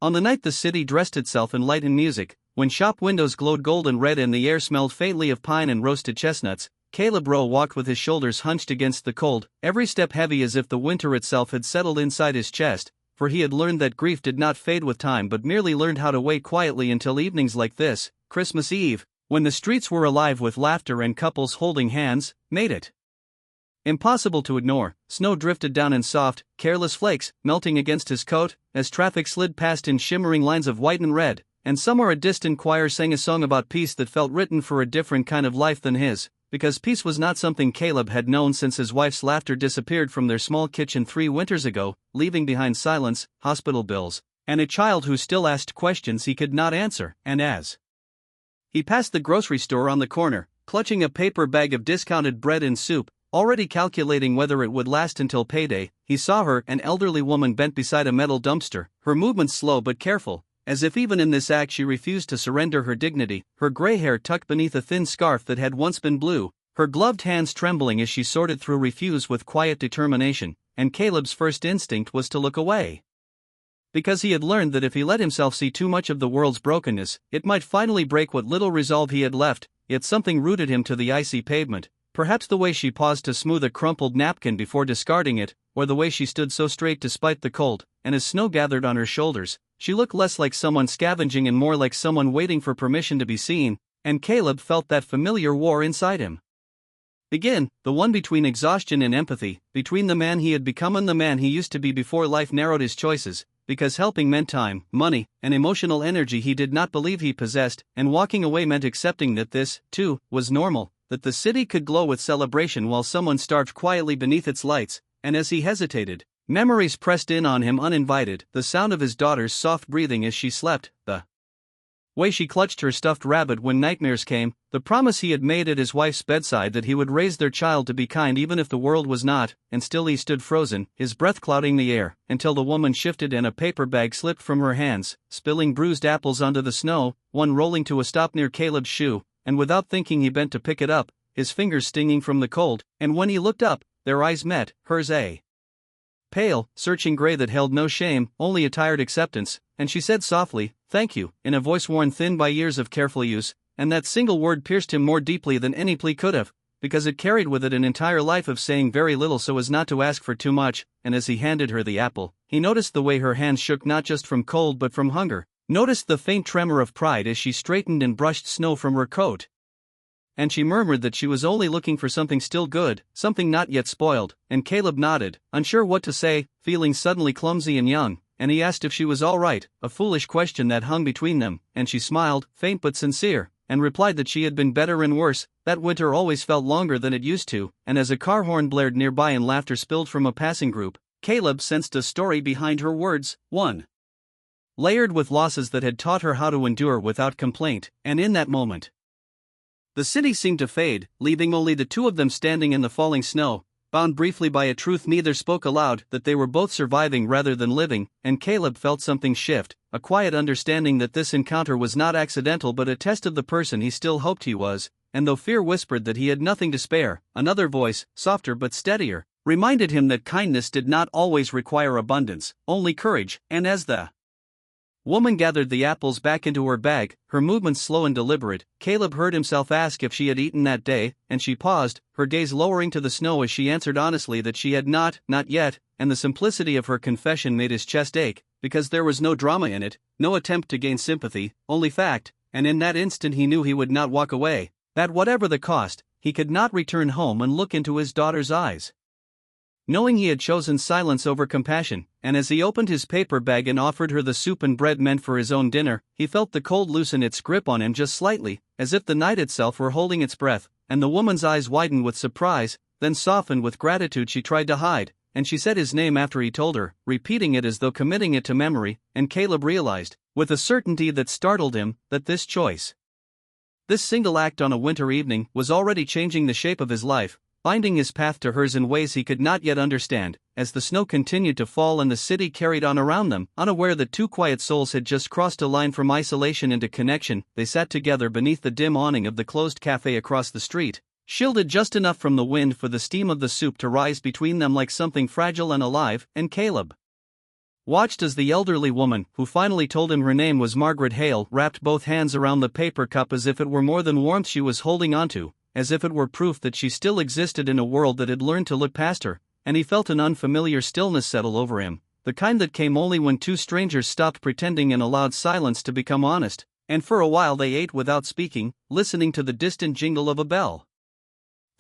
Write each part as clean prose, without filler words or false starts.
On the night the city dressed itself in light and music, when shop windows glowed golden red and the air smelled faintly of pine and roasted chestnuts, Caleb Rowe walked with his shoulders hunched against the cold, every step heavy as if the winter itself had settled inside his chest, for he had learned that grief did not fade with time but merely learned how to wait quietly until evenings like this, Christmas Eve, when the streets were alive with laughter and couples holding hands, made it impossible to ignore. Snow drifted down in soft, careless flakes, melting against his coat, as traffic slid past in shimmering lines of white and red, and somewhere a distant choir sang a song about peace that felt written for a different kind of life than his, because peace was not something Caleb had known since his wife's laughter disappeared from their small kitchen 3 winters ago, leaving behind silence, hospital bills, and a child who still asked questions he could not answer. And as he passed the grocery store on the corner, clutching a paper bag of discounted bread and soup, already calculating whether it would last until payday, he saw her, an elderly woman bent beside a metal dumpster, her movements slow but careful, as if even in this act she refused to surrender her dignity, her gray hair tucked beneath a thin scarf that had once been blue, her gloved hands trembling as she sorted through refuse with quiet determination, and Caleb's first instinct was to look away. Because he had learned that if he let himself see too much of the world's brokenness, it might finally break what little resolve he had left, yet something rooted him to the icy pavement, perhaps the way she paused to smooth a crumpled napkin before discarding it, or the way she stood so straight despite the cold, and as snow gathered on her shoulders, she looked less like someone scavenging and more like someone waiting for permission to be seen, and Caleb felt that familiar war inside him begin, the one between exhaustion and empathy, between the man he had become and the man he used to be before life narrowed his choices, because helping meant time, money, and emotional energy he did not believe he possessed, and walking away meant accepting that this, too, was normal, that the city could glow with celebration while someone starved quietly beneath its lights, and as he hesitated, memories pressed in on him uninvited, the sound of his daughter's soft breathing as she slept, the way she clutched her stuffed rabbit when nightmares came, the promise he had made at his wife's bedside that he would raise their child to be kind even if the world was not, and still he stood frozen, his breath clouding the air, until the woman shifted and a paper bag slipped from her hands, spilling bruised apples onto the snow, one rolling to a stop near Caleb's shoe, and without thinking he bent to pick it up, his fingers stinging from the cold, and when he looked up, their eyes met, hers a pale, searching gray that held no shame, only a tired acceptance, and she said softly, "Thank you," in a voice worn thin by years of careful use, and that single word pierced him more deeply than any plea could have, because it carried with it an entire life of saying very little so as not to ask for too much, and as he handed her the apple, he noticed the way her hands shook not just from cold but from hunger, noticed the faint tremor of pride as she straightened and brushed snow from her coat. And she murmured that she was only looking for something still good, something not yet spoiled, and Caleb nodded, unsure what to say, feeling suddenly clumsy and young, and he asked if she was all right, a foolish question that hung between them, and she smiled, faint but sincere, and replied that she had been better and worse, that winter always felt longer than it used to, and as a car horn blared nearby and laughter spilled from a passing group, Caleb sensed a story behind her words, one layered with losses that had taught her how to endure without complaint, and in that moment, the city seemed to fade, leaving only the two of them standing in the falling snow, bound briefly by a truth neither spoke aloud, that they were both surviving rather than living, and Caleb felt something shift, a quiet understanding that this encounter was not accidental but a test of the person he still hoped he was, and though fear whispered that he had nothing to spare, another voice, softer but steadier, reminded him that kindness did not always require abundance, only courage, and as the woman gathered the apples back into her bag, her movements slow and deliberate, Caleb heard himself ask if she had eaten that day, and she paused, her gaze lowering to the snow as she answered honestly that she had not yet, and the simplicity of her confession made his chest ache, because there was no drama in it, no attempt to gain sympathy, only fact, and in that instant he knew he would not walk away, that whatever the cost, he could not return home and look into his daughter's eyes. Knowing he had chosen silence over compassion, and as he opened his paper bag and offered her the soup and bread meant for his own dinner, he felt the cold loosen its grip on him just slightly, as if the night itself were holding its breath, and the woman's eyes widened with surprise, then softened with gratitude she tried to hide, and she said his name after he told her, repeating it as though committing it to memory, and Caleb realized, with a certainty that startled him, that this choice, this single act on a winter evening, was already changing the shape of his life, binding his path to hers in ways he could not yet understand, as the snow continued to fall and the city carried on around them, unaware that two quiet souls had just crossed a line from isolation into connection. They sat together beneath the dim awning of the closed cafe across the street, shielded just enough from the wind for the steam of the soup to rise between them like something fragile and alive, and Caleb watched as the elderly woman, who finally told him her name was Margaret Hale, wrapped both hands around the paper cup as if it were more than warmth she was holding onto, as if it were proof that she still existed in a world that had learned to look past her, and he felt an unfamiliar stillness settle over him, the kind that came only when two strangers stopped pretending and allowed silence to become honest, and for a while they ate without speaking, listening to the distant jingle of a bell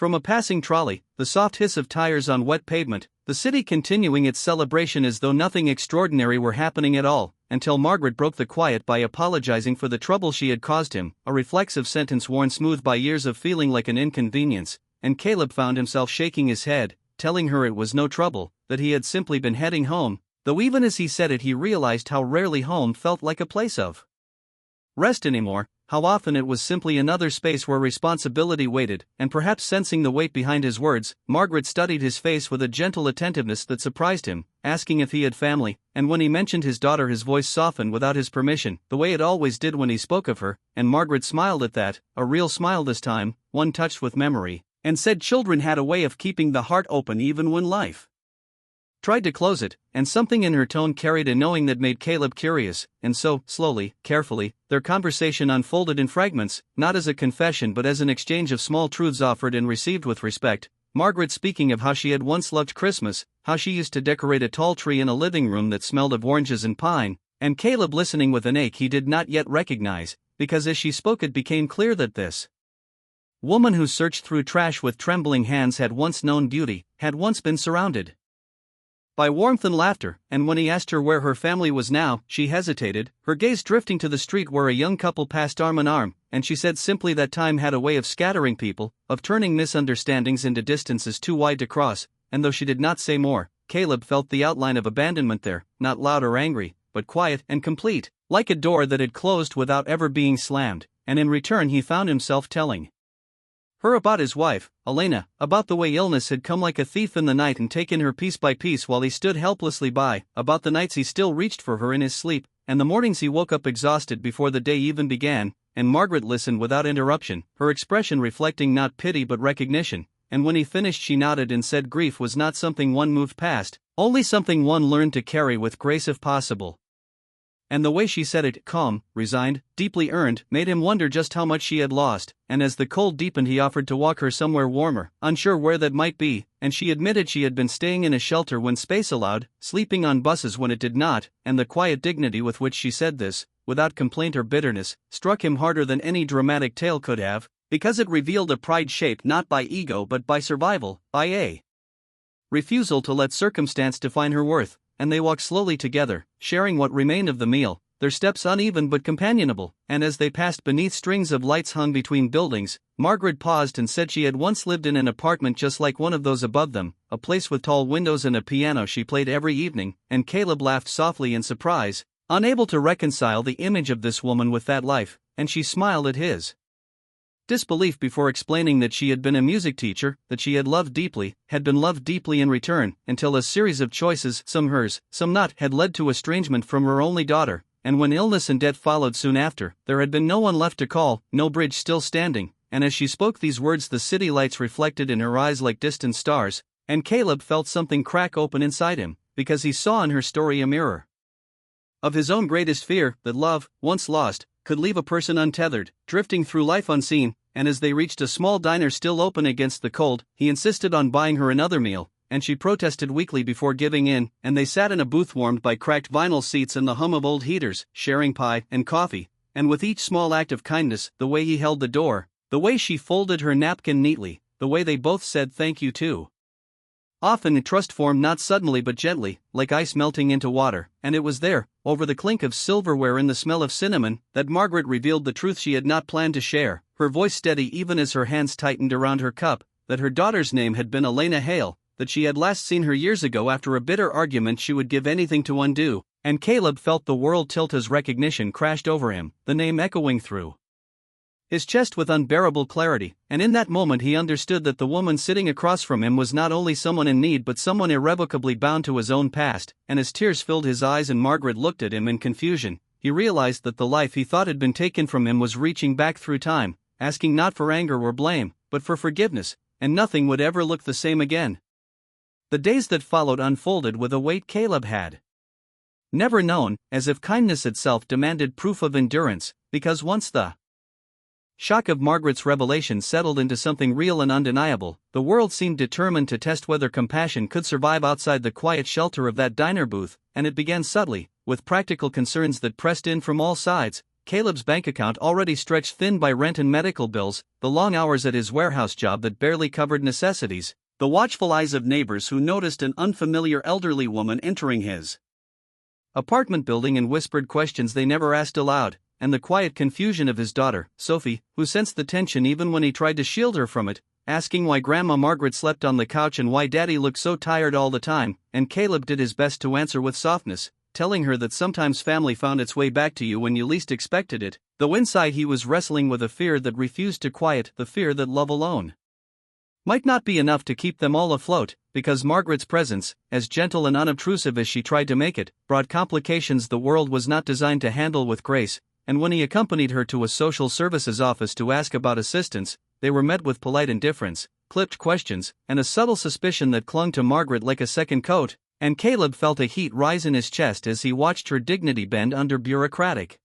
from a passing trolley, the soft hiss of tires on wet pavement, the city continuing its celebration as though nothing extraordinary were happening at all, until Margaret broke the quiet by apologizing for the trouble she had caused him, a reflexive sentence worn smooth by years of feeling like an inconvenience, and Caleb found himself shaking his head, telling her it was no trouble, that he had simply been heading home, though even as he said it he realized how rarely home felt like a place of rest anymore, how often it was simply another space where responsibility waited, and perhaps sensing the weight behind his words, Margaret studied his face with a gentle attentiveness that surprised him, asking if he had family, and when he mentioned his daughter his voice softened without his permission, the way it always did when he spoke of her, and Margaret smiled at that, a real smile this time, one touched with memory, and said children had a way of keeping the heart open even when life tried to close it, and something in her tone carried a knowing that made Caleb curious, and so, slowly, carefully, their conversation unfolded in fragments, not as a confession but as an exchange of small truths offered and received with respect, Margaret speaking of how she had once loved Christmas, how she used to decorate a tall tree in a living room that smelled of oranges and pine, and Caleb listening with an ache he did not yet recognize, because as she spoke it became clear that this woman who searched through trash with trembling hands had once known beauty, had once been surrounded by warmth and laughter, and when he asked her where her family was now, she hesitated, her gaze drifting to the street where a young couple passed arm in arm, and she said simply that time had a way of scattering people, of turning misunderstandings into distances too wide to cross, and though she did not say more, Caleb felt the outline of abandonment there, not loud or angry, but quiet and complete, like a door that had closed without ever being slammed, and in return he found himself telling her about his wife, Elena, about the way illness had come like a thief in the night and taken her piece by piece while he stood helplessly by, about the nights he still reached for her in his sleep, and the mornings he woke up exhausted before the day even began, and Margaret listened without interruption, her expression reflecting not pity but recognition, and when he finished she nodded and said grief was not something one moved past, only something one learned to carry with grace if possible. And the way she said it, calm, resigned, deeply earned, made him wonder just how much she had lost, and as the cold deepened he offered to walk her somewhere warmer, unsure where that might be, and she admitted she had been staying in a shelter when space allowed, sleeping on buses when it did not, and the quiet dignity with which she said this, without complaint or bitterness, struck him harder than any dramatic tale could have, because it revealed a pride shaped not by ego but by survival, by a refusal to let circumstance define her worth. And they walked slowly together, sharing what remained of the meal, their steps uneven but companionable, and as they passed beneath strings of lights hung between buildings, Margaret paused and said she had once lived in an apartment just like one of those above them, a place with tall windows and a piano she played every evening, and Caleb laughed softly in surprise, unable to reconcile the image of this woman with that life, and she smiled at his disbelief before explaining that she had been a music teacher, that she had loved deeply, had been loved deeply in return, until a series of choices, some hers, some not, had led to estrangement from her only daughter, and when illness and death followed soon after, there had been no one left to call, no bridge still standing, and as she spoke these words the city lights reflected in her eyes like distant stars, and Caleb felt something crack open inside him, because he saw in her story a mirror of his own greatest fear, that love, once lost, could leave a person untethered, drifting through life unseen, and as they reached a small diner still open against the cold, he insisted on buying her another meal, and she protested weakly before giving in, and they sat in a booth warmed by cracked vinyl seats and the hum of old heaters, sharing pie and coffee, and with each small act of kindness, the way he held the door, the way she folded her napkin neatly, the way they both said thank you too. Often trust formed not suddenly but gently, like ice melting into water, and it was there, over the clink of silverware and the smell of cinnamon, that Margaret revealed the truth she had not planned to share, her voice steady even as her hands tightened around her cup, that her daughter's name had been Elena Hale, that she had last seen her years ago after a bitter argument she would give anything to undo, and Caleb felt the world tilt as recognition crashed over him, the name echoing through his chest with unbearable clarity, and in that moment he understood that the woman sitting across from him was not only someone in need but someone irrevocably bound to his own past, and as tears filled his eyes and Margaret looked at him in confusion, he realized that the life he thought had been taken from him was reaching back through time, asking not for anger or blame, but for forgiveness, and nothing would ever look the same again. The days that followed unfolded with a weight Caleb had never known, as if kindness itself demanded proof of endurance, because once the shock of Margaret's revelation settled into something real and undeniable, the world seemed determined to test whether compassion could survive outside the quiet shelter of that diner booth, and it began subtly, with practical concerns that pressed in from all sides. Caleb's bank account already stretched thin by rent and medical bills, the long hours at his warehouse job that barely covered necessities, the watchful eyes of neighbors who noticed an unfamiliar elderly woman entering his apartment building and whispered questions they never asked aloud, and the quiet confusion of his daughter, Sophie, who sensed the tension even when he tried to shield her from it, asking why Grandma Margaret slept on the couch and why Daddy looked so tired all the time, and Caleb did his best to answer with softness, telling her that sometimes family found its way back to you when you least expected it, though inside he was wrestling with a fear that refused to quiet, the fear that love alone might not be enough to keep them all afloat, because Margaret's presence, as gentle and unobtrusive as she tried to make it, brought complications the world was not designed to handle with grace, and when he accompanied her to a social services office to ask about assistance, they were met with polite indifference, clipped questions, and a subtle suspicion that clung to Margaret like a second coat, and Caleb felt a heat rise in his chest as he watched her dignity bend under bureaucratic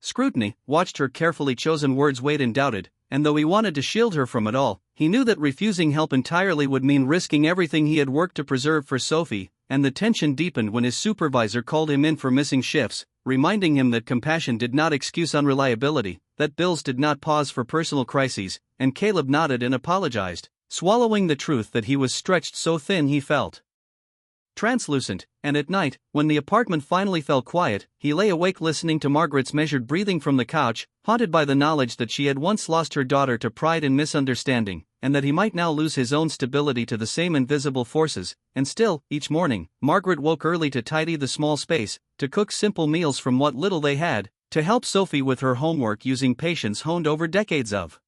scrutiny, watched her carefully chosen words weighed and doubted, and though he wanted to shield her from it all, he knew that refusing help entirely would mean risking everything he had worked to preserve for Sophie, and the tension deepened when his supervisor called him in for missing shifts, reminding him that compassion did not excuse unreliability, that bills did not pause for personal crises, and Caleb nodded and apologized, swallowing the truth that he was stretched so thin he felt translucent, and at night, when the apartment finally fell quiet, he lay awake listening to Margaret's measured breathing from the couch, haunted by the knowledge that she had once lost her daughter to pride and misunderstanding, and that he might now lose his own stability to the same invisible forces. And still, each morning, Margaret woke early to tidy the small space, to cook simple meals from what little they had, to help Sophie with her homework using patience honed over decades of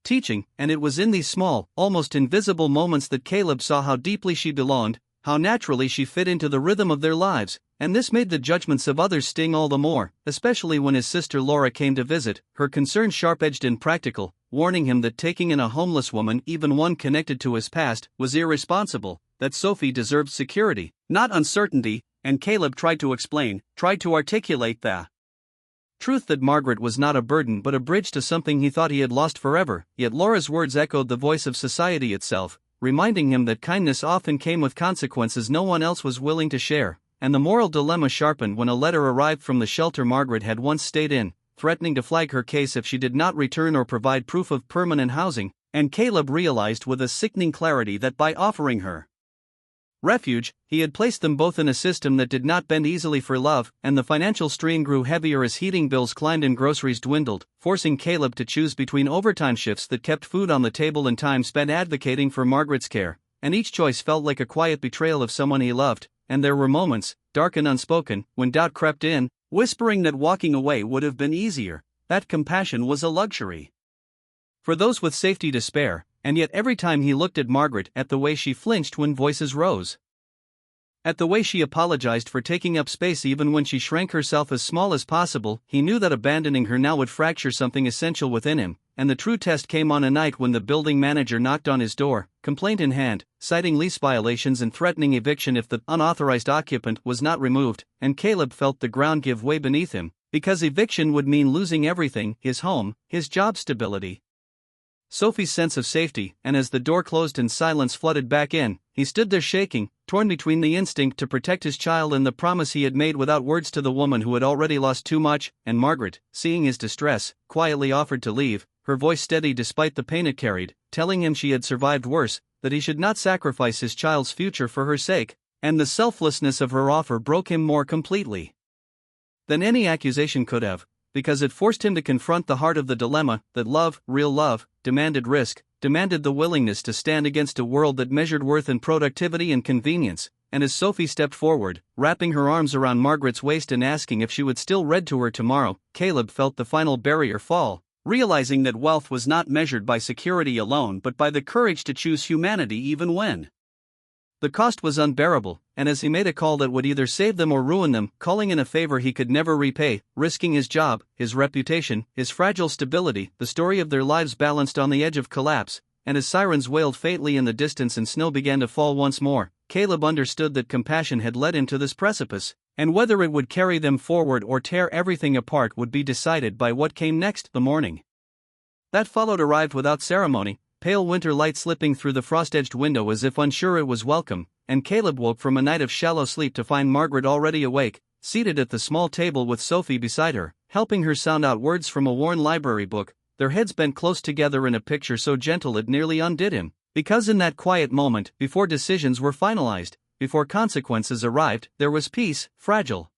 teaching, and it was in these small, almost invisible moments that Caleb saw how deeply she belonged, how naturally she fit into the rhythm of their lives, and this made the judgments of others sting all the more, especially when his sister Laura came to visit, her concerns sharp-edged and practical, warning him that taking in a homeless woman, even one connected to his past, was irresponsible, that Sophie deserved security, not uncertainty, and Caleb tried to explain, tried to articulate the truth that Margaret was not a burden but a bridge to something he thought he had lost forever, yet Laura's words echoed the voice of society itself, reminding him that kindness often came with consequences no one else was willing to share, and the moral dilemma sharpened when a letter arrived from the shelter Margaret had once stayed in, threatening to flag her case if she did not return or provide proof of permanent housing, and Caleb realized with a sickening clarity that by offering her refuge, he had placed them both in a system that did not bend easily for love, and the financial strain grew heavier as heating bills climbed and groceries dwindled, forcing Caleb to choose between overtime shifts that kept food on the table and time spent advocating for Margaret's care, and each choice felt like a quiet betrayal of someone he loved, and there were moments, dark and unspoken, when doubt crept in, whispering that walking away would have been easier, that compassion was a luxury for those with safety to spare. And yet every time he looked at Margaret, at the way she flinched when voices rose, at the way she apologized for taking up space even when she shrank herself as small as possible, he knew that abandoning her now would fracture something essential within him, and the true test came on a night when the building manager knocked on his door, complaint in hand, citing lease violations and threatening eviction if the unauthorized occupant was not removed, and Caleb felt the ground give way beneath him, because eviction would mean losing everything, his home, his job stability, Sophie's sense of safety, and as the door closed and silence flooded back in, he stood there shaking, torn between the instinct to protect his child and the promise he had made without words to the woman who had already lost too much, and Margaret, seeing his distress, quietly offered to leave, her voice steady despite the pain it carried, telling him she had survived worse, that he should not sacrifice his child's future for her sake, and the selflessness of her offer broke him more completely than any accusation could have, because it forced him to confront the heart of the dilemma, that love, real love, demanded risk, demanded the willingness to stand against a world that measured worth in productivity and convenience, and as Sophie stepped forward, wrapping her arms around Margaret's waist and asking if she would still read to her tomorrow, Caleb felt the final barrier fall, realizing that wealth was not measured by security alone but by the courage to choose humanity even when the cost was unbearable, and as he made a call that would either save them or ruin them, calling in a favor he could never repay, risking his job, his reputation, his fragile stability, the story of their lives balanced on the edge of collapse, and as sirens wailed faintly in the distance and snow began to fall once more, Caleb understood that compassion had led him to this precipice, And whether it would carry them forward or tear everything apart would be decided by what came next. The morning that followed arrived without ceremony, pale winter light slipping through the frost-edged window as if unsure it was welcome, and Caleb woke from a night of shallow sleep to find Margaret already awake, seated at the small table with Sophie beside her, helping her sound out words from a worn library book, their heads bent close together in a picture so gentle it nearly undid him, because in that quiet moment, before decisions were finalized, before consequences arrived, there was peace, fragile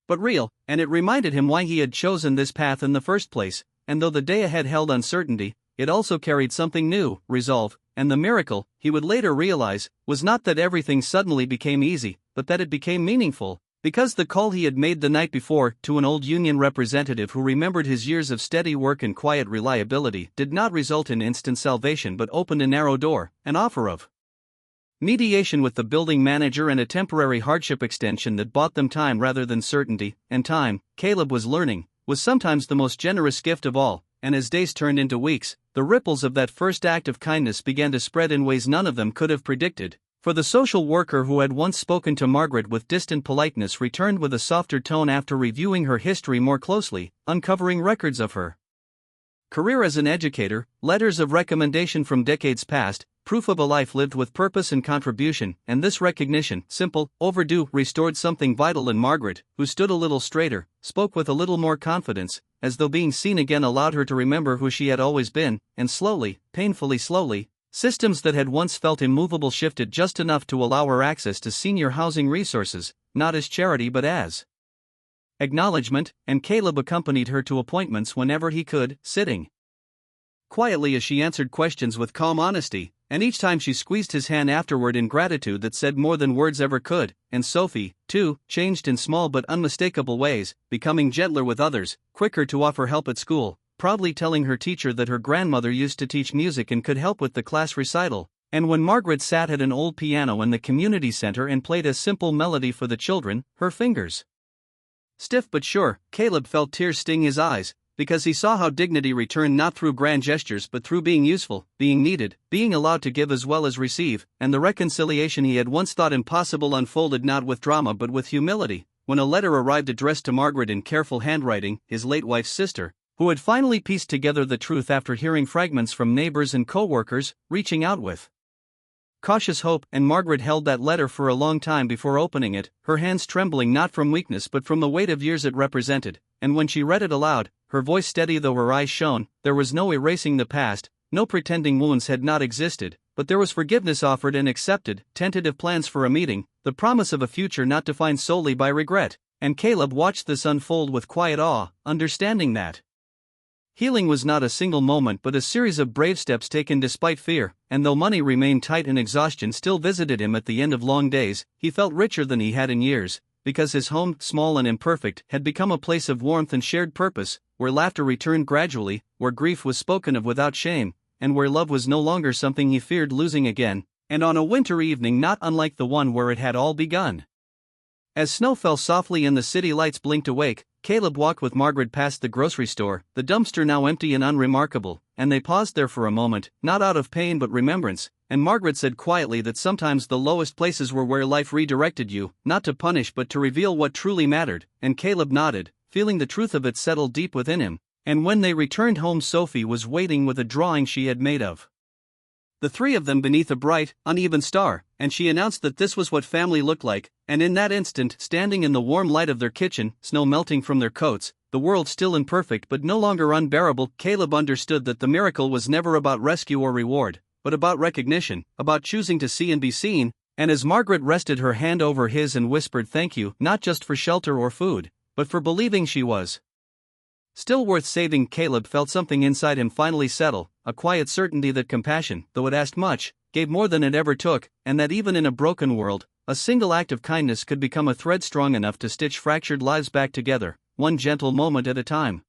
but real, and it reminded him why he had chosen this path in the first place, and though the day ahead held uncertainty, it also carried something new, resolve, and the miracle, he would later realize, was not that everything suddenly became easy, but that it became meaningful, because the call he had made the night before to an old union representative who remembered his years of steady work and quiet reliability did not result in instant salvation but opened a narrow door, an offer of mediation with the building manager and a temporary hardship extension that bought them time rather than certainty, and time, Caleb was learning, was sometimes the most generous gift of all, and as days turned into weeks, the ripples of that first act of kindness began to spread in ways none of them could have predicted, for the social worker who had once spoken to Margaret with distant politeness returned with a softer tone after reviewing her history more closely, uncovering records of her career as an educator, letters of recommendation from decades past, proof of a life lived with purpose and contribution, and this recognition, simple, overdue, restored something vital in Margaret, who stood a little straighter, spoke with a little more confidence, as though being seen again allowed her to remember who she had always been, and slowly, painfully slowly, systems that had once felt immovable shifted just enough to allow her access to senior housing resources, not as charity but as acknowledgement, and Caleb accompanied her to appointments whenever he could, sitting quietly as she answered questions with calm honesty, and each time she squeezed his hand afterward in gratitude that said more than words ever could, and Sophie, too, changed in small but unmistakable ways, becoming gentler with others, quicker to offer help at school, proudly telling her teacher that her grandmother used to teach music and could help with the class recital, and when Margaret sat at an old piano in the community center and played a simple melody for the children, her fingers stiff but sure, Caleb felt tears sting his eyes, because he saw how dignity returned not through grand gestures but through being useful, being needed, being allowed to give as well as receive, and the reconciliation he had once thought impossible unfolded not with drama but with humility, when a letter arrived addressed to Margaret in careful handwriting, his late wife's sister, who had finally pieced together the truth after hearing fragments from neighbors and co-workers, reaching out with cautious hope, and Margaret held that letter for a long time before opening it, her hands trembling not from weakness but from the weight of years it represented, and when she read it aloud, her voice steady though her eyes shone, there was no erasing the past, no pretending wounds had not existed, but there was forgiveness offered and accepted, tentative plans for a meeting, the promise of a future not defined solely by regret, and Caleb watched this unfold with quiet awe, understanding that healing was not a single moment but a series of brave steps taken despite fear, and though money remained tight and exhaustion still visited him at the end of long days, he felt richer than he had in years, because his home, small and imperfect, had become a place of warmth and shared purpose, where laughter returned gradually, where grief was spoken of without shame, and where love was no longer something he feared losing again, and on a winter evening not unlike the one where it had all begun. As snow fell softly and the city lights blinked awake, Caleb walked with Margaret past the grocery store, the dumpster now empty and unremarkable, and they paused there for a moment, not out of pain but remembrance, and Margaret said quietly that sometimes the lowest places were where life redirected you, not to punish but to reveal what truly mattered, and Caleb nodded, feeling the truth of it settle deep within him, and when they returned home Sophie was waiting with a drawing she had made of the three of them beneath a bright, uneven star, and she announced that this was what family looked like, and in that instant, standing in the warm light of their kitchen, snow melting from their coats, the world still imperfect but no longer unbearable, Caleb understood that the miracle was never about rescue or reward, but about recognition, about choosing to see and be seen, and as Margaret rested her hand over his and whispered thank you, not just for shelter or food, but for believing she was still worth saving, Caleb felt something inside him finally settle, a quiet certainty that compassion, though it asked much, gave more than it ever took, and that even in a broken world, a single act of kindness could become a thread strong enough to stitch fractured lives back together, one gentle moment at a time.